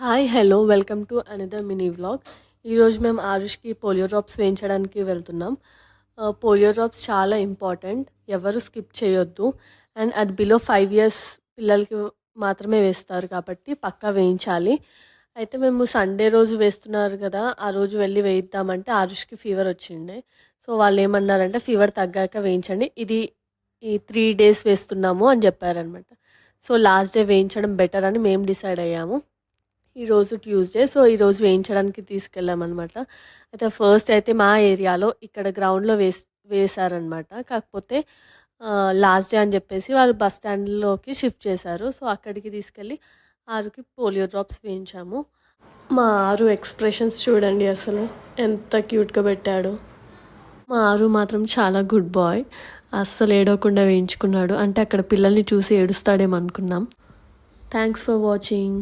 Hi hello welcome to another mini vlog. ఈరోజు మేము ఆరుష్కి polio drops వేయించడానికి వెళ్తున్నాం. పోలియో డ్రాప్స్ చాలా ఇంపార్టెంట్, ఎవరు స్కిప్ చేయొద్దు. అండ్ అది బిలో 5 years పిల్లలకి మాత్రమే వేస్తారు కాబట్టి పక్కా వేయించాలి. అయితే మేము సండే రోజు వేస్తున్నారు కదా, ఆ రోజు వెళ్ళి వేయిద్దామంటే ఆరుష్కి ఫీవర్ వచ్చిండే. సో వాళ్ళు ఏమన్నారంటే ఫీవర్ తగ్గాక వేయించండి, ఇది ఈ 3 days వేస్తున్నాము అని చెప్పారనమాట. సో లాస్ట్ డే వేయించడం బెటర్ అని మేము డిసైడ్ అయ్యాము. ఈరోజు ట్యూస్డే, సో ఈరోజు వేయించడానికి తీసుకెళ్ళామన్నమాట. అయితే ఫస్ట్ అయితే మా ఏరియాలో ఇక్కడ గ్రౌండ్లో వేశారనమాట. కాకపోతే లాస్ట్ డే అని చెప్పేసి వాళ్ళు బస్ స్టాండ్లోకి షిఫ్ట్ చేశారు. సో అక్కడికి తీసుకెళ్ళి ఆరుకి పోలియో డ్రాప్స్ వేయించాము. మా ఆరు ఎక్స్ప్రెషన్స్ చూడండి, అసలు ఎంత క్యూట్గా పెట్టాడు. మా ఆరు మాత్రం చాలా గుడ్ బాయ్, అస్సలు ఏడవకుండా వేయించుకున్నాడు. అంటే అక్కడ పిల్లల్ని చూసి ఏడుస్తాడేమో అనుకున్నాం. Thanks for watching.